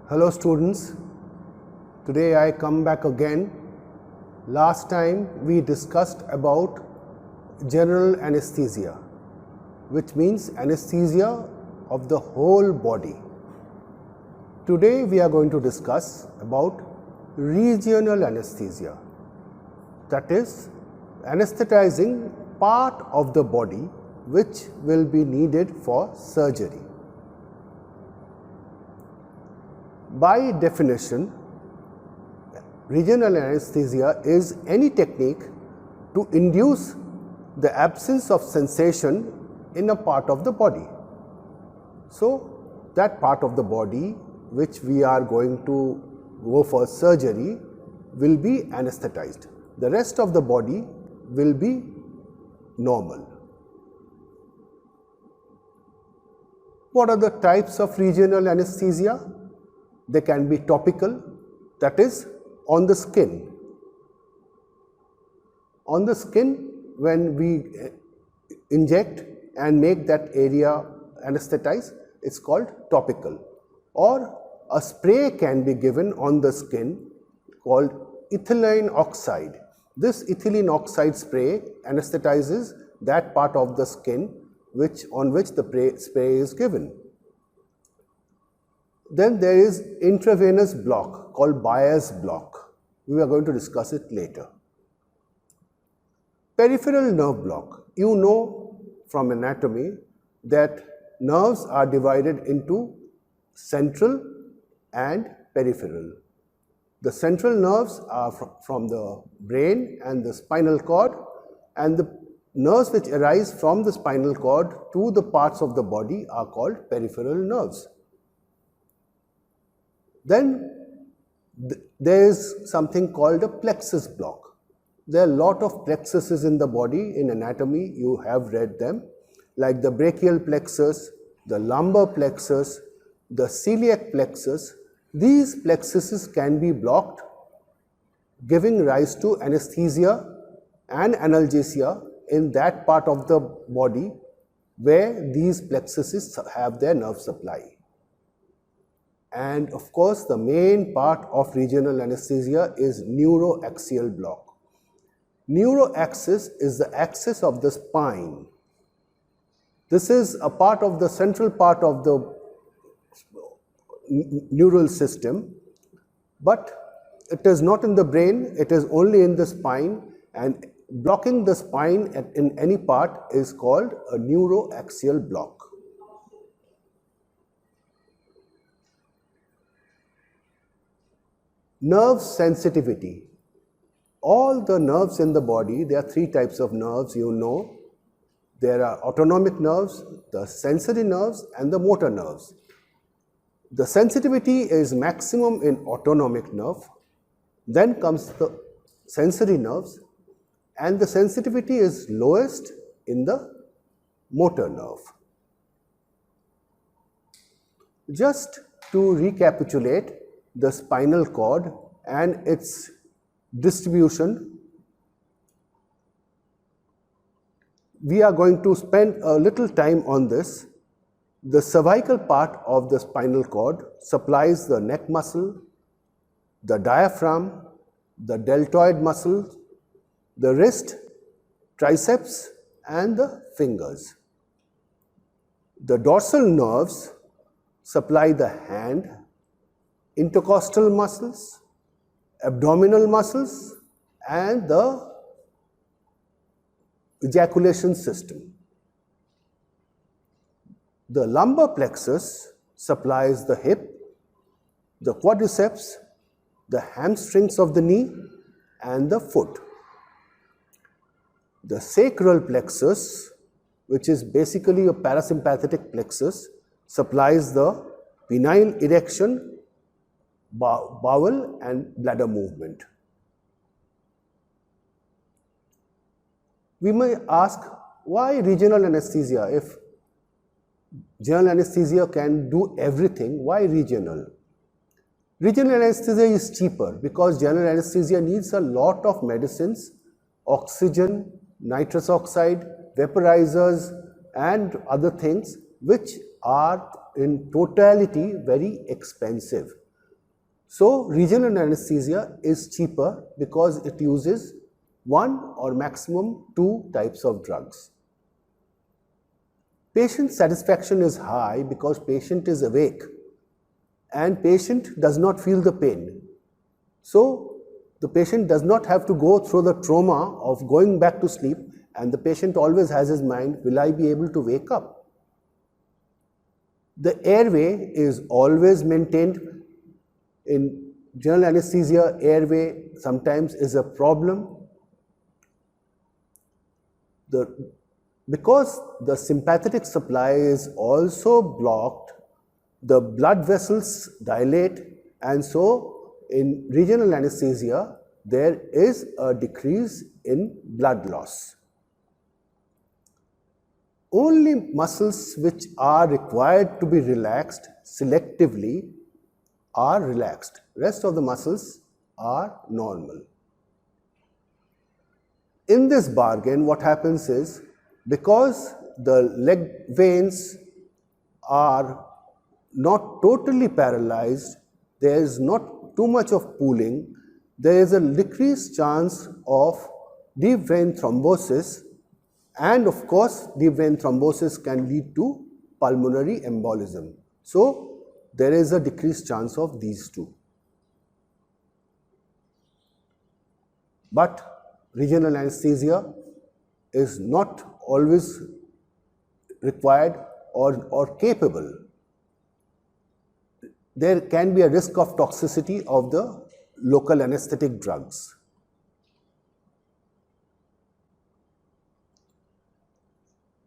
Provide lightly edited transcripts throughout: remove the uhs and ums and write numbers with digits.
Hello students, today I come back again. Last time we discussed about general anesthesia, which means anesthesia of the whole body. Today we are going to discuss about regional anesthesia, that is anesthetizing part of the body which will be needed for surgery. By definition, regional anesthesia is any technique to induce the absence of sensation in a part of the body. So, that part of the body which we are going to go for surgery will be anesthetized. The rest of the body will be normal. What are the types of regional anesthesia? They can be topical, that is on the skin. On the skin, when we inject and make that area anesthetized, it's called topical. Or a spray can be given on the skin called ethylene oxide. This ethylene oxide spray anesthetizes that part of the skin on which the spray is given. Then there is intravenous block called Bier's block. We are going to discuss it later. Peripheral nerve block. You know from anatomy that nerves are divided into central and peripheral. The central nerves are from the brain and the spinal cord, and the nerves which arise from the spinal cord to the parts of the body are called peripheral nerves. Then there is something called a plexus block. There are a lot of plexuses in the body. In anatomy, you have read them, like the brachial plexus, the lumbar plexus, the celiac plexus. These plexuses can be blocked, giving rise to anesthesia and analgesia in that part of the body where these plexuses have their nerve supply. And of course, the main part of regional anesthesia is neuroaxial block. Neuroaxis is the axis of the spine. This is a part of the central part of the neural system, but it is not in the brain, it is only in the spine, and blocking the spine in any part is called a neuroaxial block. Nerve sensitivity. All the nerves in the body, there are three types of nerves, you know. There are autonomic nerves, the sensory nerves, and the motor nerves. The sensitivity is maximum in autonomic nerve, then comes the sensory nerves, and the sensitivity is lowest in the motor nerve. Just to recapitulate the spinal cord and its distribution, we are going to spend a little time on this. The cervical part of the spinal cord supplies the neck muscle, the diaphragm, the deltoid muscle, the wrist, triceps, and the fingers. The dorsal nerves supply the hand, intercostal muscles, abdominal muscles, and the ejaculation system. The lumbar plexus supplies the hip, the quadriceps, the hamstrings of the knee, and the foot. The sacral plexus, which is basically a parasympathetic plexus, supplies the penile erection, bowel and bladder movement. We may ask, why regional anesthesia? If general anesthesia can do everything, why regional? Regional anesthesia is cheaper because general anesthesia needs a lot of medicines, oxygen, nitrous oxide, vaporizers, and other things which are in totality very expensive. So regional anesthesia is cheaper because it uses one or maximum two types of drugs. Patient satisfaction is high because patient is awake and patient does not feel the pain. So the patient does not have to go through the trauma of going back to sleep, and the patient always has his mind, will I be able to wake up? The airway is always maintained. In general anesthesia, airway sometimes is a problem. Because the sympathetic supply is also blocked, the blood vessels dilate, and so in regional anesthesia, there is a decrease in blood loss. Only muscles which are required to be relaxed selectively are relaxed. Rest of the muscles are normal. In this bargain, what happens is, because the leg veins are not totally paralyzed, there is not too much of pooling, there is a decreased chance of deep vein thrombosis, and of course deep vein thrombosis can lead to pulmonary embolism. So there is a decreased chance of these two. But regional anesthesia is not always required or capable. There can be a risk of toxicity of the local anesthetic drugs.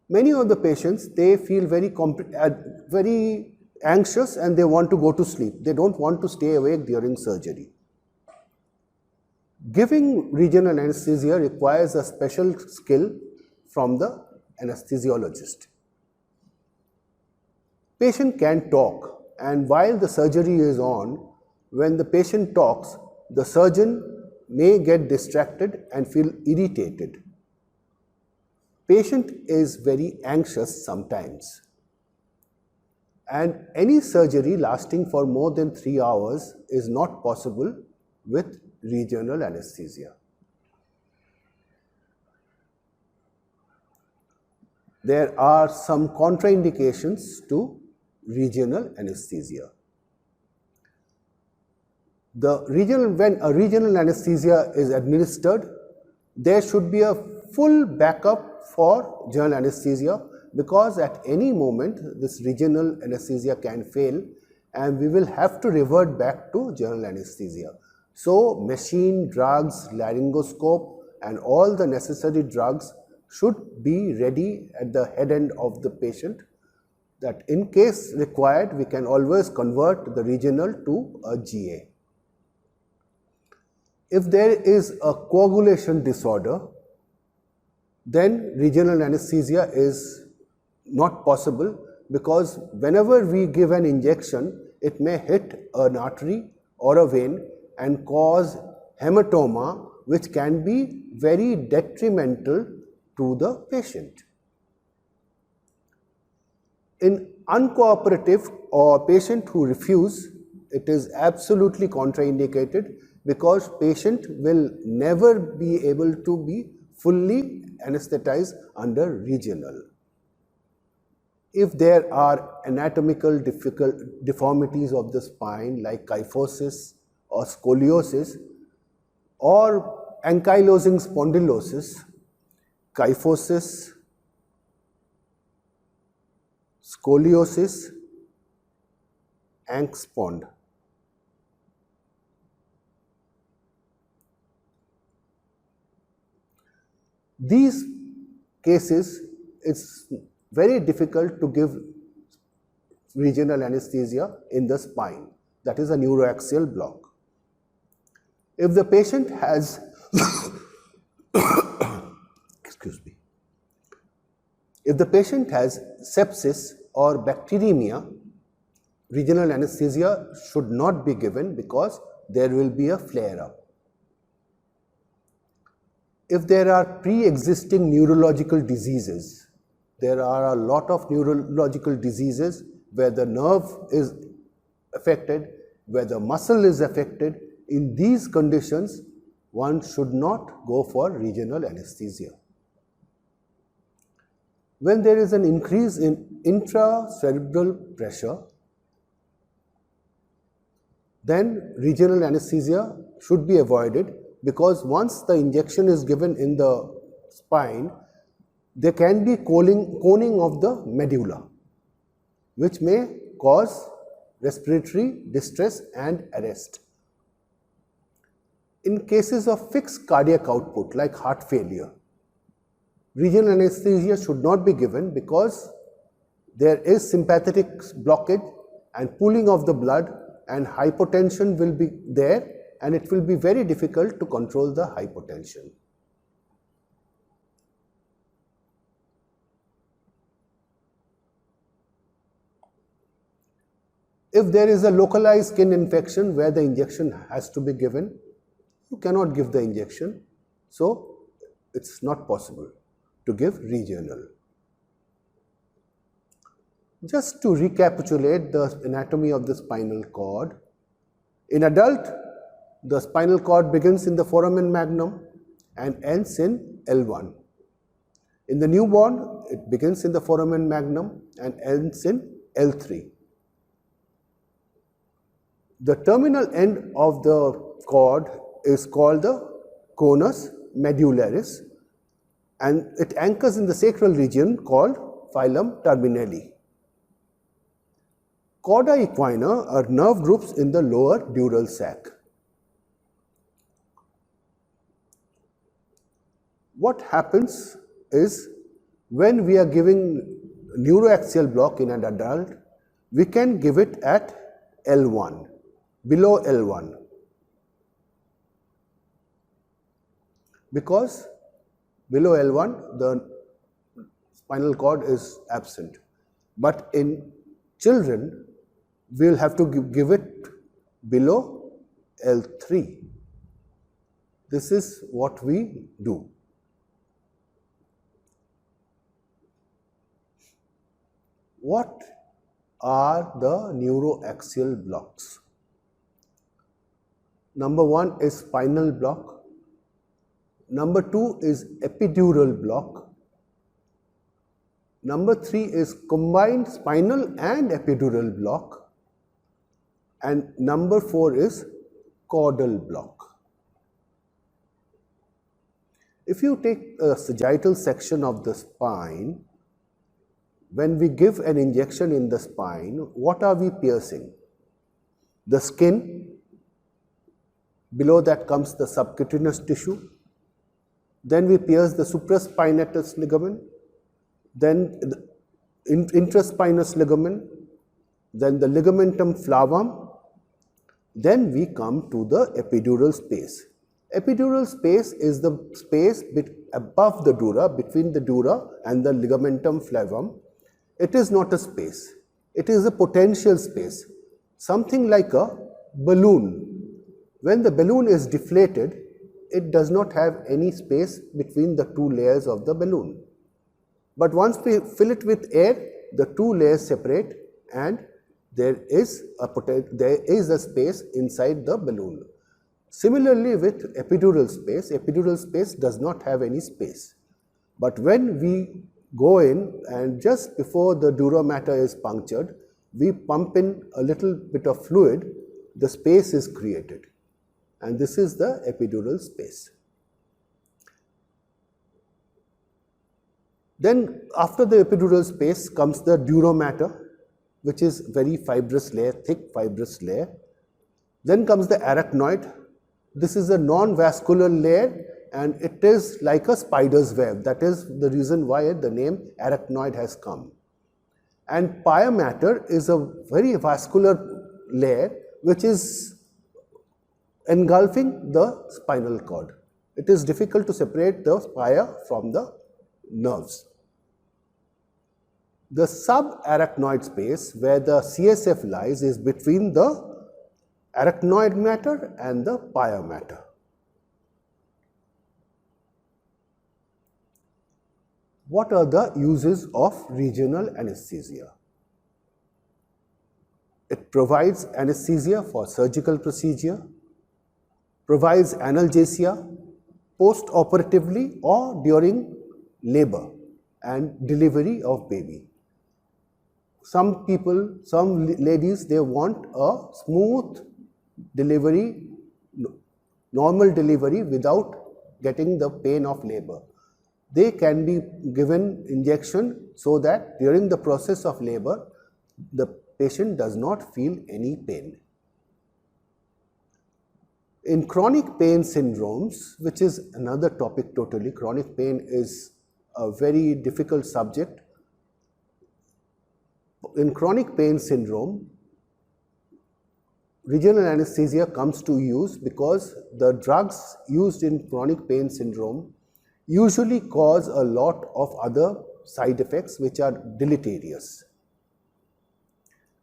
Many of the patients, they feel very anxious and they want to go to sleep. They don't want to stay awake during surgery. Giving regional anesthesia requires a special skill from the anesthesiologist. Patient can talk, and while the surgery is on, when the patient talks, the surgeon may get distracted and feel irritated. Patient is very anxious sometimes, and any surgery lasting for more than 3 hours is not possible with regional anesthesia. There are some contraindications to regional anesthesia. When a regional anesthesia is administered, there should be a full backup for general anesthesia, because at any moment this regional anesthesia can fail and we will have to revert back to general anesthesia. So machine, drugs, laryngoscope and all the necessary drugs should be ready at the head end of the patient, that in case required we can always convert the regional to a GA. If there is a coagulation disorder, then regional anesthesia is not possible, because whenever we give an injection, it may hit an artery or a vein and cause hematoma, which can be very detrimental to the patient. In uncooperative or patient who refuse, it is absolutely contraindicated, because patient will never be able to be fully anesthetized under regional. If there are anatomical deformities of the spine like kyphosis or scoliosis or ankylosing spondylosis, kyphosis, scoliosis, ankspond. These cases, it's very difficult to give regional anesthesia in the spine, that is a neuroaxial block. If the patient has excuse me, if the patient has sepsis or bacteremia, regional anesthesia should not be given, because there will be a flare-up. If there are pre-existing neurological diseases, there are a lot of neurological diseases where the nerve is affected, where the muscle is affected, in these conditions, one should not go for regional anesthesia. When there is an increase in intracerebral pressure, then regional anesthesia should be avoided, because once the injection is given in the spine, there can be coning of the medulla, which may cause respiratory distress and arrest. In cases of fixed cardiac output like heart failure, regional anesthesia should not be given, because there is sympathetic blockage and pooling of the blood, and hypotension will be there, and it will be very difficult to control the hypotension. If there is a localized skin infection where the injection has to be given, you cannot give the injection, so it's not possible to give regional. Just to recapitulate the anatomy of the spinal cord, in adult, the spinal cord begins in the foramen magnum and ends in L1. In the newborn, it begins in the foramen magnum and ends in L3. The terminal end of the cord is called the conus medullaris, and it anchors in the sacral region called filum terminale. Cauda equina are nerve groups in the lower dural sac. What happens is, when we are giving neuroaxial block in an adult, we can give it at L1, below L1, because below L1 the spinal cord is absent. But in children, we will have to give it below L3. This is what we do. What are the neuroaxial blocks? Number 1 is spinal block. Number 2 is epidural block. Number 3 is combined spinal and epidural block. And number 4 is caudal block. If you take a sagittal section of the spine, when we give an injection in the spine, what are we piercing? The skin. Below that comes the subcutaneous tissue. Then we pierce the supraspinatus ligament, then the intraspinous ligament, then the ligamentum flavum. Then we come to the epidural space. Epidural space is the space above the dura, between the dura and the ligamentum flavum. It is not a space. It is a potential space, something like a balloon. When the balloon is deflated, it does not have any space between the two layers of the balloon. But once we fill it with air, the two layers separate and there is a space inside the balloon. Similarly with epidural space does not have any space. But when we go in and just before the dura mater is punctured, we pump in a little bit of fluid, the space is created. And this is the epidural space. Then after the epidural space comes the dura mater, which is very fibrous layer, thick fibrous layer. Then comes the arachnoid. This is a non-vascular layer and it is like a spider's web. That is the reason why the name arachnoid has come. And pia mater is a very vascular layer which is engulfing the spinal cord. It is difficult to separate the pia from the nerves. The subarachnoid space where the CSF lies is between the arachnoid matter and the pia matter. What are the uses of regional anesthesia? It provides anesthesia for surgical procedure, provides analgesia post-operatively or during labor and delivery of baby. Some people, some ladies, they want a smooth delivery, normal delivery without getting the pain of labor. They can be given injection so that during the process of labor, the patient does not feel any pain. In chronic pain syndromes, which is another topic totally, chronic pain is a very difficult subject. In chronic pain syndrome, regional anesthesia comes to use because the drugs used in chronic pain syndrome usually cause a lot of other side effects which are deleterious.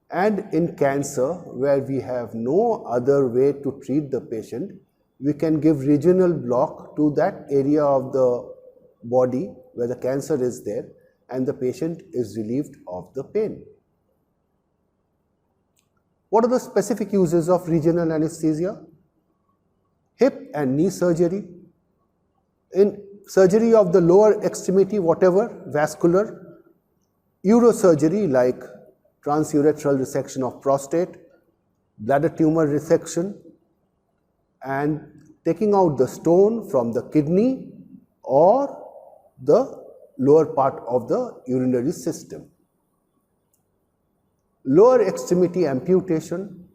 And in cancer, where we have no other way to treat the patient, we can give regional block to that area of the body where the cancer is there, and the patient is relieved of the pain. What are the specific uses of regional anesthesia? Hip and knee surgery. In surgery of the lower extremity, whatever, vascular, urosurgery like transurethral resection of prostate, bladder tumor resection, and taking out the stone from the kidney or the lower part of the urinary system. Lower extremity amputation.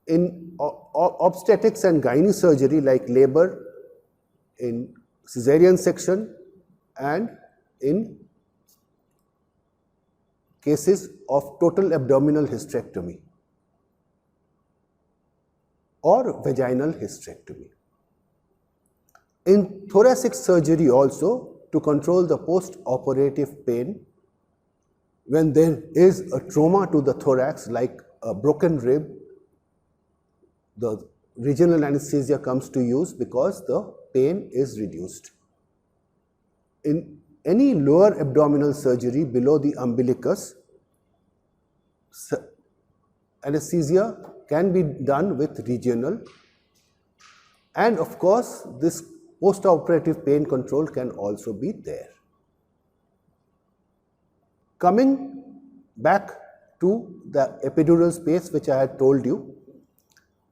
In obstetrics and gynae surgery like labor, in cesarean section, and in cases of total abdominal hysterectomy or vaginal hysterectomy. In thoracic surgery also, to control the post-operative pain when there is a trauma to the thorax like a broken rib, the regional anesthesia comes to use because the pain is reduced. In any lower abdominal surgery below the umbilicus, anesthesia can be done with regional, and of course this post-operative pain control can also be there. Coming back to the epidural space which I had told you,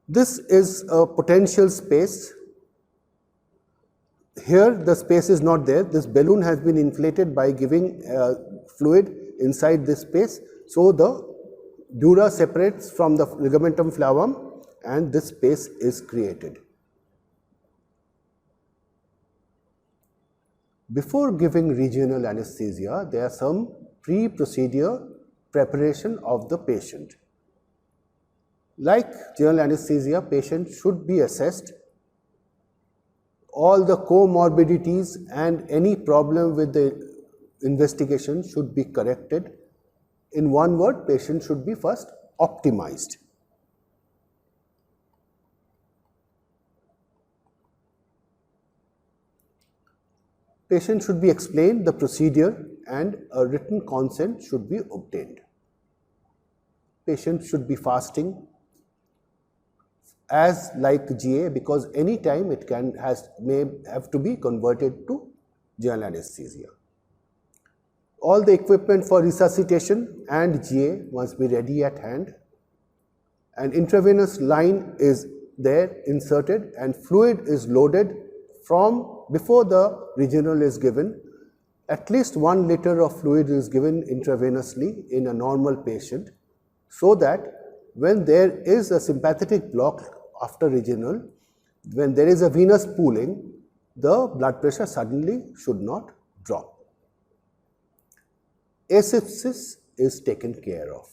this is a potential space. Here the space is not there. This balloon has been inflated by giving fluid inside this space. So the dura separates from the ligamentum flavum and this space is created. Before giving regional anesthesia, there are some pre-procedure preparation of the patient. Like general anesthesia, patient should be assessed. All the comorbidities and any problem with the investigation should be corrected. In one word, patient should be first optimized. Patient should be explained the procedure and a written consent should be obtained. Patient should be fasting as like GA because any time it may have to be converted to general anesthesia. All the equipment for resuscitation and GA must be ready at hand. An intravenous line is there inserted and fluid is loaded from before the regional is given. At least 1 liter of fluid is given intravenously in a normal patient so that when there is a sympathetic block after regional, when there is a venous pooling, the blood pressure suddenly should not drop. Asepsis is taken care of.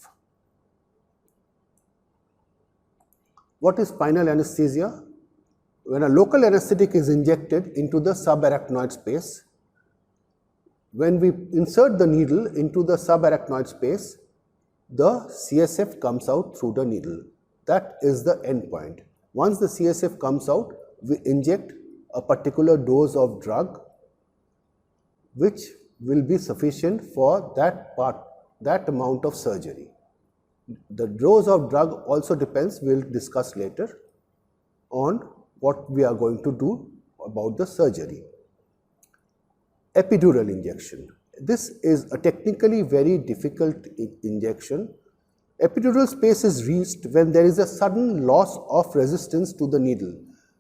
What is spinal anesthesia? When a local anesthetic is injected into the subarachnoid space, when we insert the needle into the subarachnoid space, the CSF comes out through the needle. That is the end point. Once the CSF comes out, we inject a particular dose of drug which will be sufficient for that amount of surgery. The dose of drug also depends, we will discuss later, on what we are going to do about the surgery. Epidural injection. This is a technically very difficult injection. Epidural space is reached when there is a sudden loss of resistance to the needle.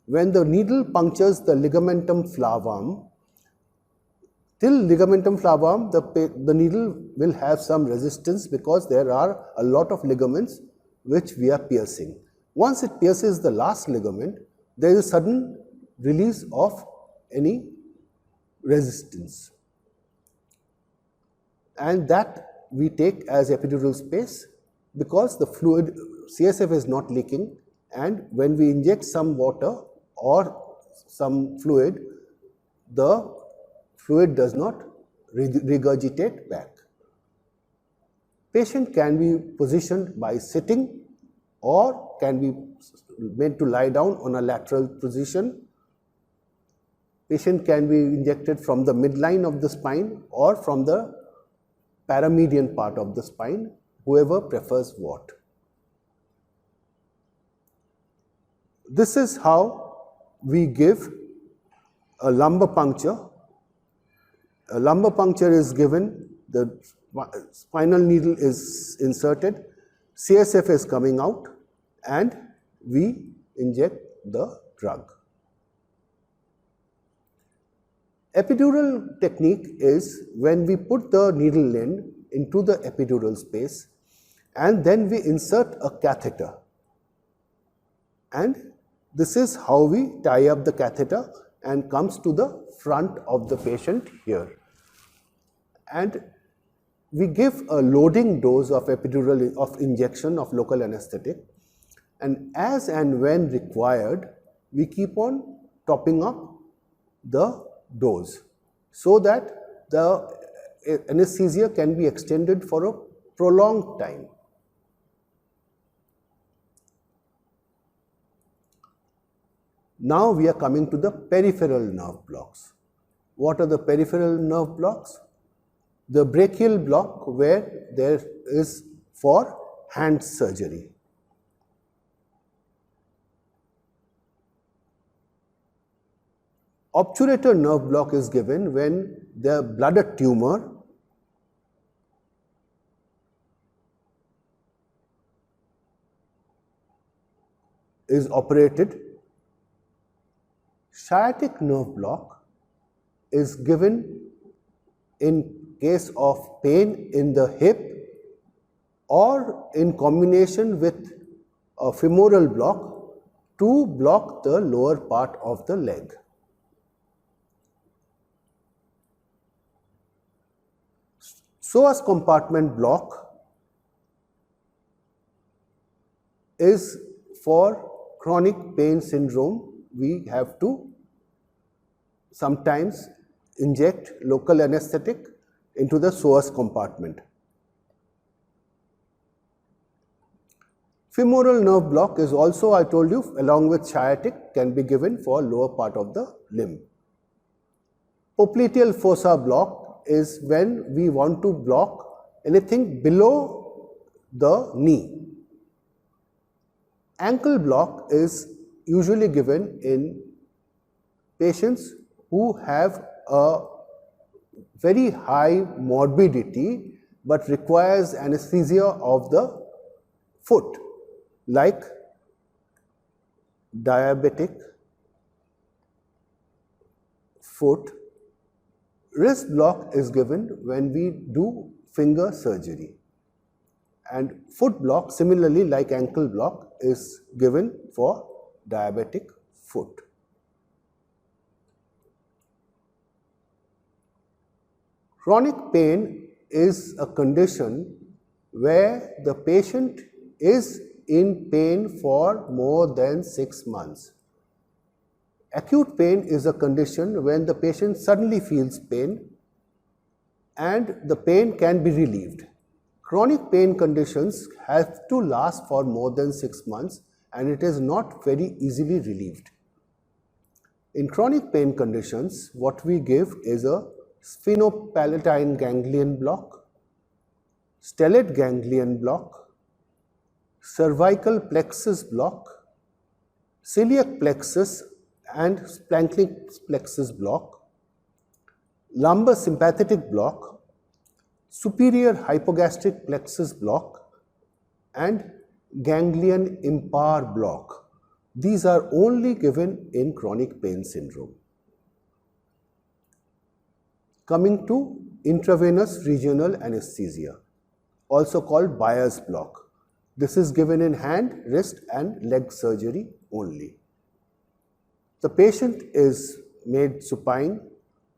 When the needle punctures the ligamentum flavum, till ligamentum flavum, the needle will have some resistance because there are a lot of ligaments which we are piercing. Once it pierces the last ligament, there is a sudden release of any resistance, and that we take as epidural space because the fluid CSF is not leaking, and when we inject some water or some fluid, the fluid does not regurgitate back. Patient can be positioned by sitting or can be made to lie down on a lateral position. Patient can be injected from the midline of the spine or from the paramedian part of the spine, whoever prefers what. This is how we give a lumbar puncture. A lumbar puncture is given, the spinal needle is inserted, CSF is coming out, and we inject the drug. Epidural technique is when we put the needle end into the epidural space and then we insert a catheter, and this is how we tie up the catheter and comes to the front of the patient here, and we give a loading dose of epidural of injection of local anesthetic, and as and when required we keep on topping up the dose so that the anesthesia can be extended for a prolonged time. Now we are coming to the peripheral nerve blocks. What are the peripheral nerve blocks? The brachial block where there is for hand surgery. Obturator nerve block is given when the bladder tumor is operated. Sciatic nerve block is given in case of pain in the hip or in combination with a femoral block to block the lower part of the leg. Psoas compartment block is for chronic pain syndrome. We have to sometimes inject local anesthetic into the psoas compartment. Femoral nerve block is also, I told you, along with sciatic, can be given for lower part of the limb. Popliteal fossa block is when we want to block anything below the knee. Ankle block is usually given in patients who have a very high morbidity but requires anesthesia of the foot, like diabetic foot. Wrist block is given when we do finger surgery, and foot block, similarly like ankle block, is given for diabetic foot. Chronic pain is a condition where the patient is in pain for more than 6 months. Acute pain is a condition when the patient suddenly feels pain and the pain can be relieved. Chronic pain conditions have to last for more than 6 months and it is not very easily relieved. In chronic pain conditions, what we give is a sphenopalatine ganglion block, stellate ganglion block, cervical plexus block, celiac plexus and splanchnic plexus block, lumbar sympathetic block, superior hypogastric plexus block, and ganglion impar block. These are only given in chronic pain syndrome. Coming to intravenous regional anesthesia, also called Bier's block. This is given in hand, wrist and leg surgery only. The patient is made supine,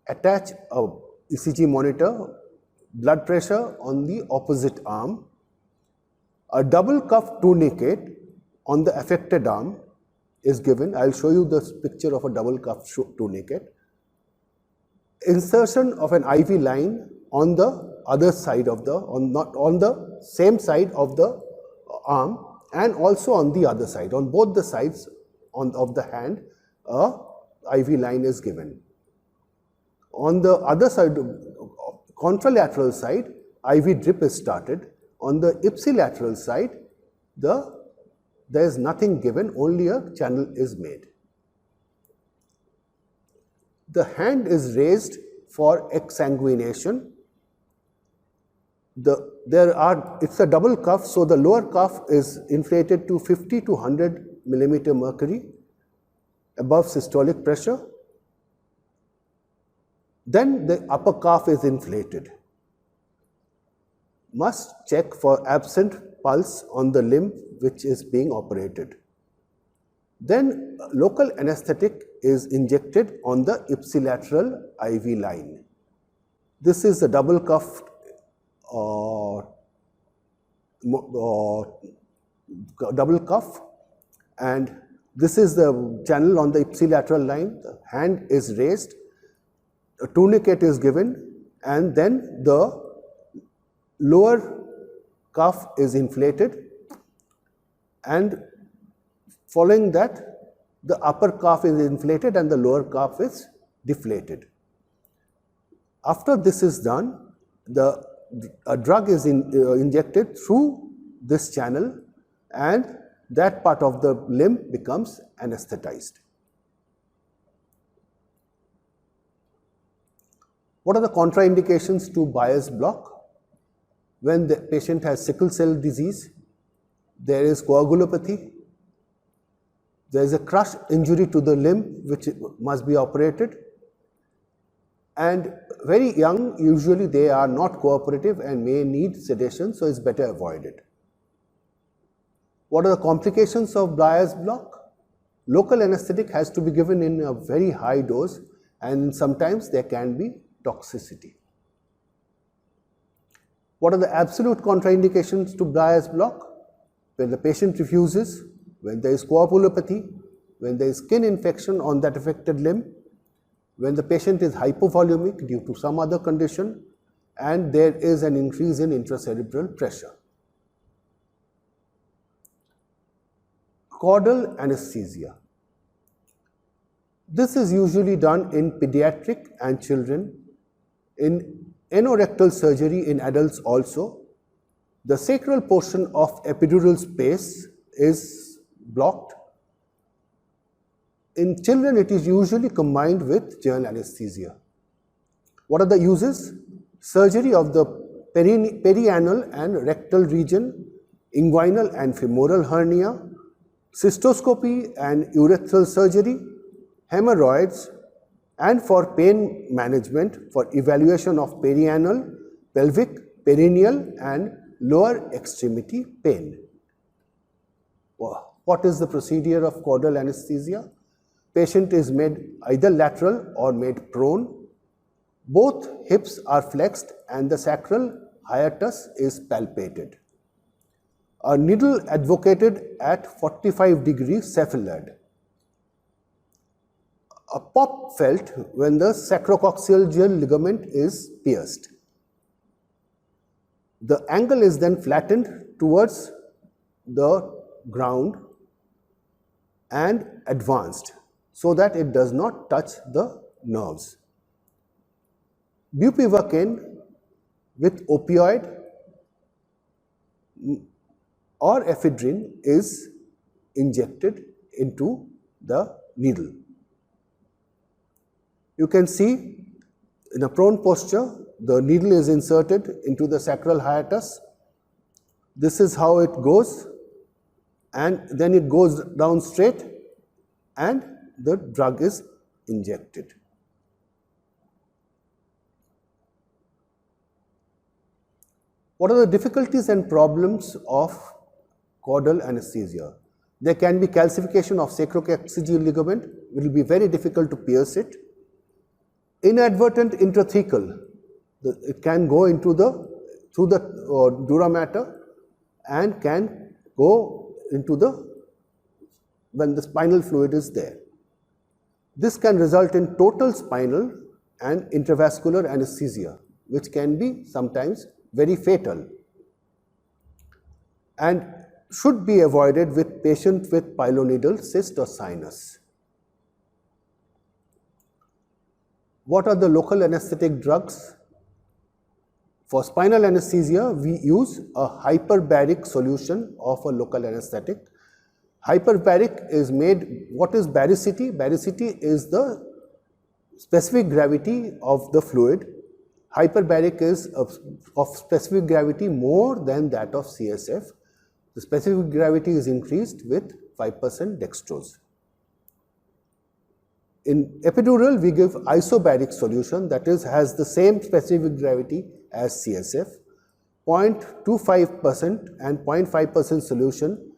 attach a ECG monitor, blood pressure on the opposite arm, a double cuff tourniquet on the affected arm is given. I will show you this picture of a double cuff tourniquet. Insertion of an IV line on the other side of the, on the same side of the arm and also on the other side. On both the sides of the hand, a IV line is given. On the other side, contralateral side, IV drip is started. On the ipsilateral side, there is nothing given, only a channel is made. The hand is raised for exsanguination. It's a double cuff, so the lower cuff is inflated to 50 to 100 millimeter mercury above systolic pressure. Then the upper cuff is inflated. Must check for absent pulse on the limb which is being operated. Then local anesthetic is injected on the ipsilateral IV line. This is the double cuff and this is the channel on the ipsilateral line. The hand is raised, a tourniquet is given, and then the lower cuff is inflated, and following that the upper cuff is inflated and the lower cuff is deflated. After this is done, a drug is injected through this channel and that part of the limb becomes anesthetized. What are the contraindications to Bier's block? When the patient has sickle cell disease, there is coagulopathy, there is a crush injury to the limb which must be operated, and very young, usually they are not cooperative and may need sedation, so it's better avoided. What are the complications of Bier's block? Local anesthetic has to be given in a very high dose, and sometimes there can be toxicity. What are the absolute contraindications to Bier's block? When the patient refuses, when there is coagulopathy, when there is skin infection on that affected limb, when the patient is hypovolumic due to some other condition, and there is an increase in intracerebral pressure. Caudal anesthesia. This is usually done in pediatric and children, in anorectal surgery in adults also. The sacral portion of epidural space is blocked. In children, it is usually combined with general anesthesia. What are the uses? Surgery of the perianal and rectal region, inguinal and femoral hernia, cystoscopy and urethral surgery, hemorrhoids, and for pain management for evaluation of perianal, pelvic, perineal and lower extremity pain. What is the procedure of caudal anesthesia? Patient is made either lateral or made prone. Both hips are flexed and the sacral hiatus is palpated. A needle advocated at 45 degrees cephalad. A pop felt when the sacrococcygeal ligament is pierced. The angle is then flattened towards the ground and advanced so that it does not touch the nerves. Bupivacaine with opioid or ephedrine is injected into the needle. You can see in a prone posture, the needle is inserted into the sacral hiatus. This is how it goes, and then it goes down straight and the drug is injected. What are the difficulties and problems of caudal anesthesia? There can be calcification of sacrococcygeal ligament. It will be very difficult to pierce it. Inadvertent intrathecal, it can go into through the dura mater and can go into when the spinal fluid is there. This can result in total spinal and intravascular anesthesia, which can be sometimes very fatal and should be avoided with patient with pilonidal cyst or sinus. What are the local anesthetic drugs? For spinal anesthesia, we use a hyperbaric solution of a local anesthetic. Hyperbaric is made, what is baricity? Baricity is the specific gravity of the fluid. Hyperbaric is of specific gravity more than that of CSF. The specific gravity is increased with 5% dextrose. In epidural, we give isobaric solution, that is, has the same specific gravity as CSF, 0.25% and 0.5% solution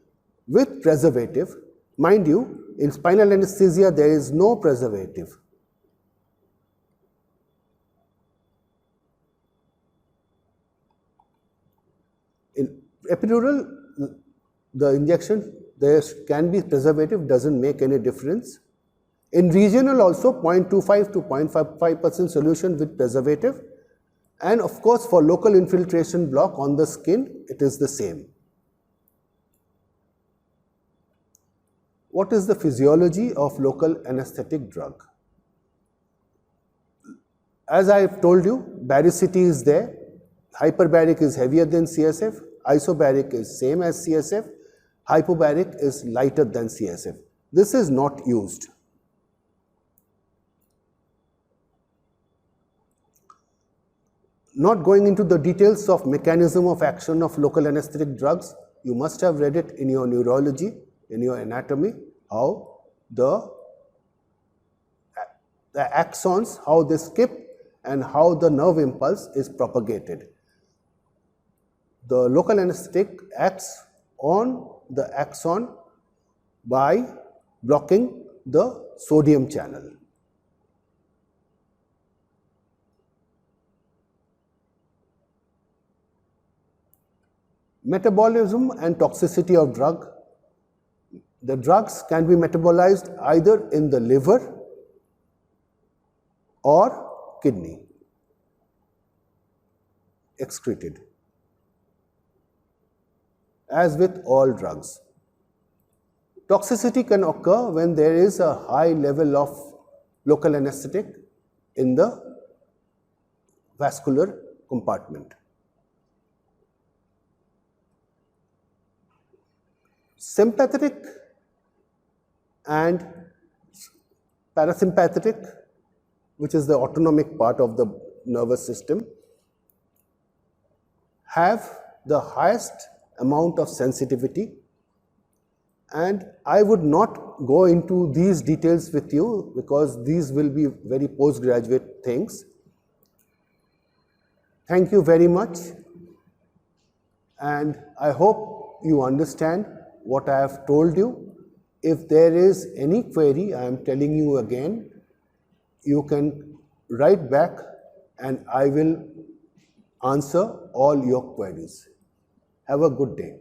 with preservative. Mind you, in spinal anesthesia, there is no preservative. In epidural, the injection, there can be preservative, doesn't make any difference. In regional also 0.25 to 0.55% solution with preservative, and of course for local infiltration block on the skin it is the same. What is the physiology of local anesthetic drug? As I have told you, baricity is there, hyperbaric is heavier than CSF, isobaric is same as CSF, hypobaric is lighter than CSF. This is not used. Not going into the details of mechanism of action of local anesthetic drugs, you must have read it in your neurology, in your anatomy, how the axons, how they skip and how the nerve impulse is propagated. The local anesthetic acts on the axon by blocking the sodium channel. Metabolism and toxicity of drug. The drugs can be metabolized either in the liver or kidney, excreted, as with all drugs. Toxicity can occur when there is a high level of local anesthetic in the vascular compartment. Sympathetic and parasympathetic, which is the autonomic part of the nervous system, have the highest amount of sensitivity, and I would not go into these details with you because these will be very postgraduate things. Thank you very much, and I hope you understand what I have told you. If there is any query, I am telling you again, you can write back and I will answer all your queries. Have a good day.